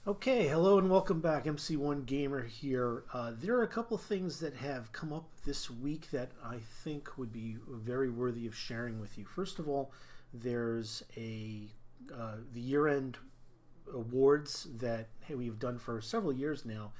Okay, hello and welcome back. MC1 Gamer here. There are a couple things that have come up this week that I think would be very worthy of sharing with you. First of all, there's the year-end awards that we've done for several years now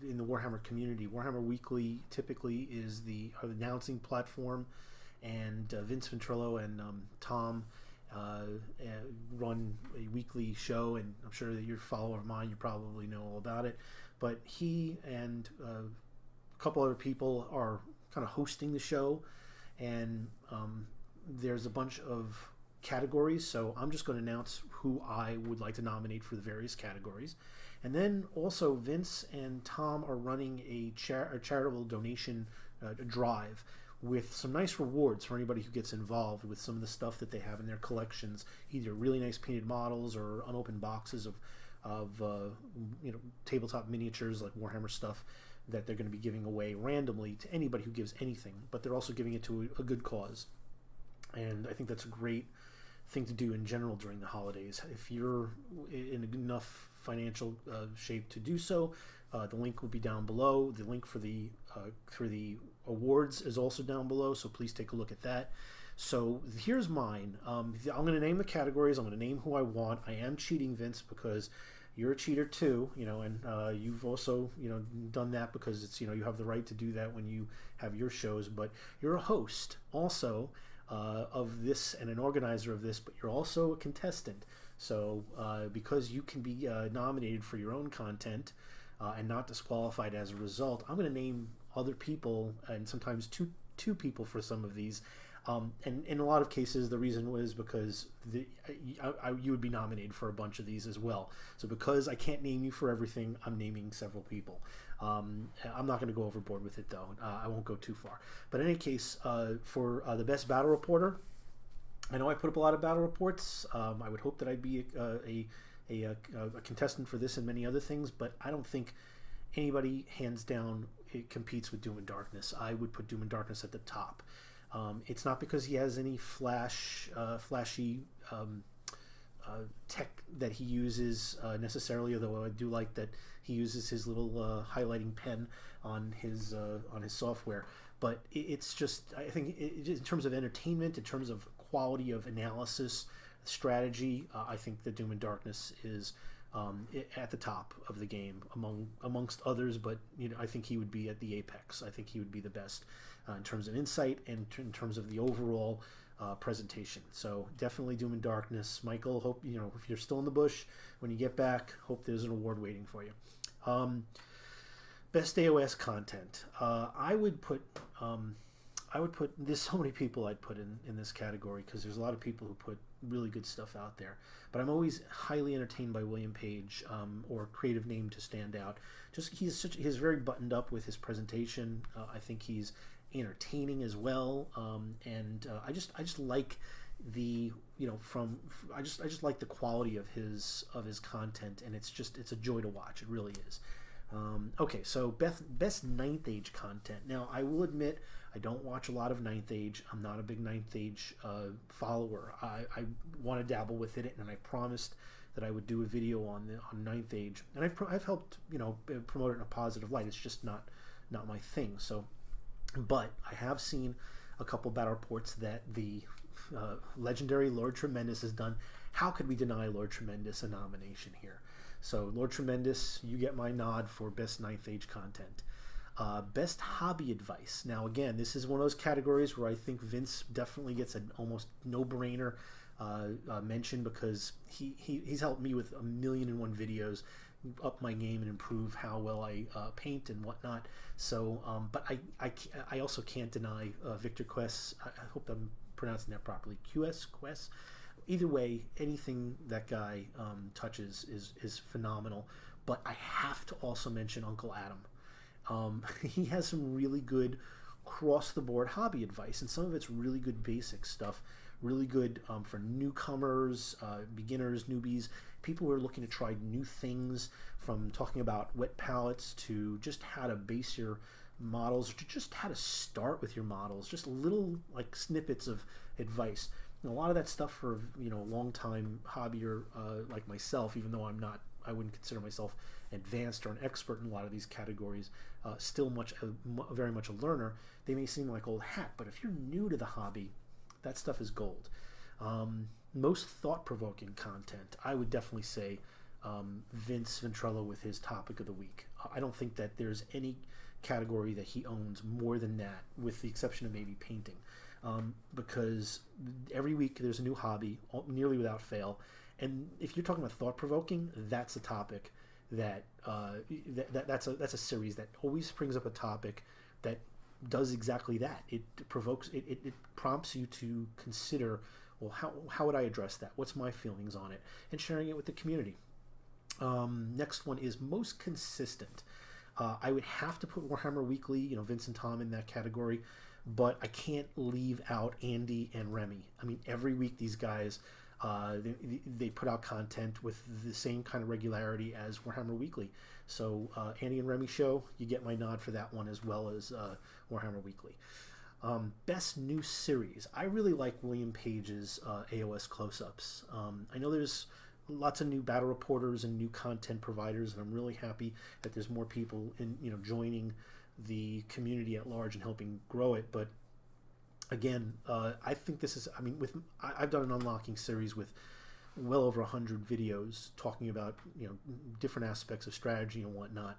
in the Warhammer community. Warhammer Weekly typically is the announcing platform, and Vince Ventrilo and Tom uh, run a weekly show, and I'm sure that you're a follower of mine, you probably know all about it. But he and a couple other people are kind of hosting the show, and there's a bunch of categories. So I'm just going to announce who I would like to nominate for the various categories. And then also, Vince and Tom are running a charitable donation drive with some nice rewards for anybody who gets involved with some of the stuff that they have in their collections, either really nice painted models or unopened boxes of tabletop miniatures like Warhammer stuff that they're going to be giving away randomly to anybody who gives anything. But they're also giving it to a good cause, and I think that's a great thing to do in general during the holidays. If you're in enough financial shape to do so, the link will be down below. The link for the awards is also down below, so please take a look at that. So here's mine. I'm going to name the categories. I'm going to name who I want. I am cheating, Vince, because you're a cheater too, and you've also, done that because it's, you have the right to do that when you have your shows. But you're a host also of this and an organizer of this, but you're also a contestant. So because you can be nominated for your own content and not disqualified as a result, I'm going to name other people, and sometimes two people for some of these. And in a lot of cases, the reason was because you would be nominated for a bunch of these as well. So because I can't name you for everything, I'm naming several people. I'm not going to go overboard with it, though. I won't go too far. But in any case, for the best battle reporter, I know I put up a lot of battle reports. I would hope that I'd be a contestant for this and many other things, but I don't think anybody, hands down, it competes with Doom and Darkness. I would put Doom and Darkness at the top. It's not because he has any flashy tech that he uses necessarily, although I do like that he uses his little highlighting pen on his software. But it's just, I think, in terms of entertainment, in terms of quality of analysis, strategy, I think that Doom and Darkness is at the top of the game amongst others. But I think he would be at the apex. I think he would be the best in terms of insight and in terms of the overall presentation. So definitely Doom and Darkness. Michael, hope if you're still in the bush when you get back, hope there's an award waiting for you. Best AOS content. I would put. There's so many people I'd put in this category because there's a lot of people who put really good stuff out there. But I'm always highly entertained by William Page, or creative name to stand out. Just he's very buttoned up with his presentation. I think he's entertaining as well, and I just like the I just like the quality of his content, and it's a joy to watch. It really is. Okay, so best Ninth Age content. Now, I will admit I don't watch a lot of Ninth Age. I'm not a big Ninth Age follower. I want to dabble with it, and I promised that I would do a video on Ninth Age, and I've helped promote it in a positive light. It's just not my thing. So, but I have seen a couple battle reports that the legendary Lord Tremendous has done. How could we deny Lord Tremendous a nomination here? So, Lord Tremendous, you get my nod for best Ninth Age content. Best hobby advice. Now, again, this is one of those categories where I think Vince definitely gets an almost no-brainer mention because he's helped me with 1,000,001 videos, up my game and improve how well I paint and whatnot. So, but I also can't deny Victor Quest. I hope I'm pronouncing that properly. Quest. Either way, anything that guy touches is phenomenal. But I have to also mention Uncle Adam. He has some really good cross-the-board hobby advice, and some of it's really good basic stuff, really good for newcomers, beginners, newbies, people who are looking to try new things, from talking about wet palettes to just how to base your models, or to just how to start with your models, just little like snippets of advice. A lot of that stuff for a long time hobbyer like myself, even though I'm not I wouldn't consider myself advanced or an expert in a lot of these categories. Still very much a learner. They may seem like old hat, but if you're new to the hobby, that stuff is gold. Most thought-provoking content, I would definitely say Vince Ventrello with his topic of the week. I don't think that there's any category that he owns more than that, with the exception of maybe painting, because every week there's a new hobby, nearly without fail. And if you're talking about thought-provoking, that's a topic that's a series that always brings up a topic that does exactly that. It provokes, it prompts you to consider, well, how would I address that? What's my feelings on it? And sharing it with the community. Next one is most consistent. I would have to put Warhammer Weekly, Vince and Tom in that category, but I can't leave out Andy and Remy. I mean, every week these guys, they put out content with the same kind of regularity as Warhammer Weekly. So Andy and Remy show, you get my nod for that one, as well as Warhammer Weekly. Best new series. I really like William Page's AOS close-ups. I know there's lots of new battle reporters and new content providers, and I'm really happy that there's more people joining the community at large and helping grow it. But again, I think this is, I've done an unlocking series with well over 100 videos talking about different aspects of strategy and whatnot,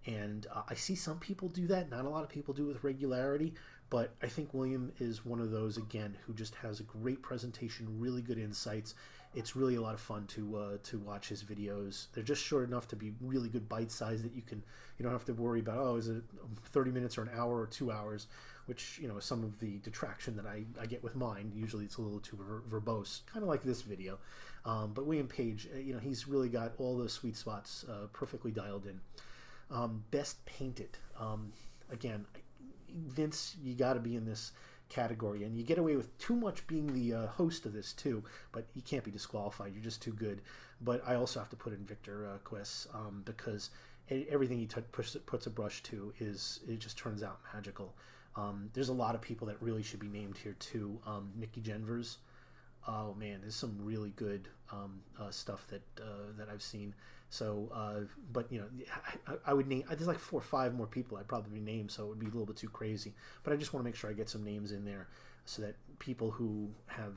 and I see some people do that. Not a lot of people do it with regularity, but I think William is one of those, again, who just has a great presentation, really good insights. It's really a lot of fun to watch his videos. They're just short enough to be really good bite size that you don't have to worry about, is it 30 minutes or an hour or 2 hours, which is some of the detraction that I get with mine. Usually it's a little too verbose, kind of like this video. But William Page, he's really got all those sweet spots perfectly dialed in. Best painted. Again, Vince, you got to be in this category, and you get away with too much being the host of this too, but you can't be disqualified. You're just too good. But I also have to put in Victor Quest, because everything he puts a brush to it just turns out magical. There's a lot of people that really should be named here too. Mickey Genvers. Oh man, there's some really good stuff that I've seen. So, but I would name. There's like 4 or 5 more people I'd probably name, so it would be a little bit too crazy. But I just want to make sure I get some names in there, so that people who have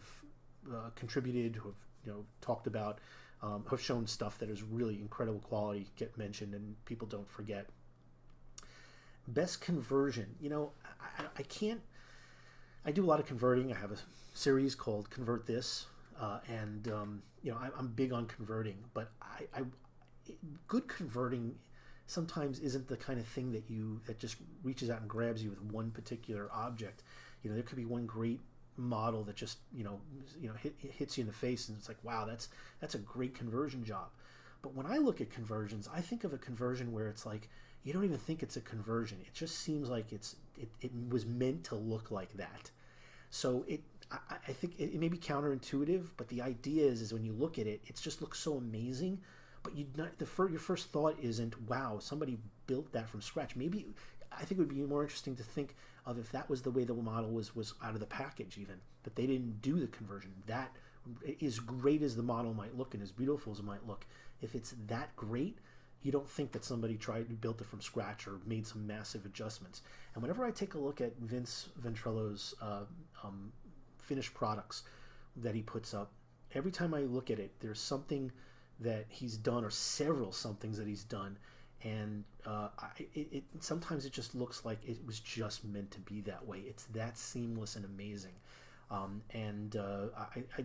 contributed, who have talked about, have shown stuff that is really incredible quality, get mentioned, and people don't forget. Best conversion. I can't. I do a lot of converting. I have a series called Convert This, and I'm big on converting, but good converting sometimes isn't the kind of thing that just reaches out and grabs you with one particular object. There could be one great model that just hits you in the face, and it's like, wow, that's a great conversion job. But when I look at conversions, I think of a conversion where it's like, you don't even think it's a conversion. It just seems like it was meant to look like that. So I think it may be counterintuitive, but the idea is when you look at it, it just looks so amazing. But your first thought isn't, wow, somebody built that from scratch. Maybe I think it would be more interesting to think of if that was the way the model was out of the package, even, but they didn't do the conversion. That, as great as the model might look and as beautiful as it might look, if it's that great, you don't think that somebody built it from scratch or made some massive adjustments. And whenever I take a look at Vince Ventrello's finished products that he puts up, every time I look at it, there's something that he's done, or several somethings that he's done, and sometimes it just looks like it was just meant to be that way. It's that seamless and amazing. I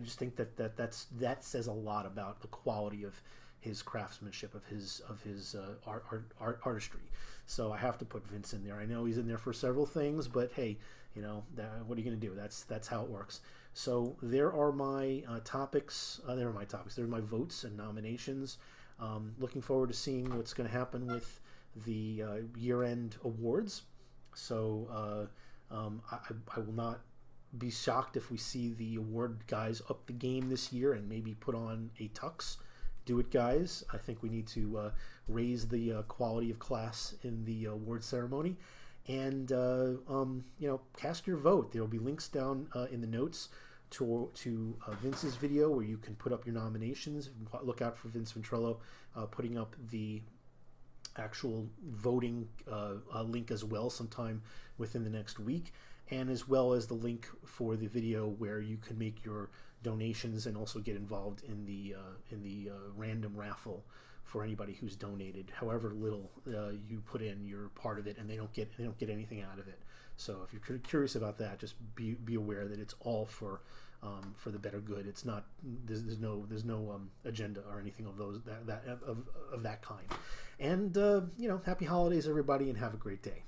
just think that says a lot about the quality of his craftsmanship, of his artistry. So I have to put Vince in there. I know he's in there for several things, but hey, what are you going to do? That's how it works. So there are my topics. There are my votes and nominations. Looking forward to seeing what's going to happen with the year-end awards. So I will not be shocked if we see the award guys up the game this year and maybe put on a tux. Do it, guys. I think we need to raise the quality of class in the award ceremony. And cast your vote. There will be links down in the notes to Vince's video where you can put up your nominations. Look out for Vince Ventrello putting up the actual voting link as well sometime within the next week, and as well as the link for the video where you can make your donations and also get involved in the random raffle for anybody who's donated. However little you put in, you're part of it, and they don't get anything out of it. So if you're curious about that, just be aware that it's all for the better good. It's not there's no agenda or anything of that kind. And happy holidays, everybody, and have a great day.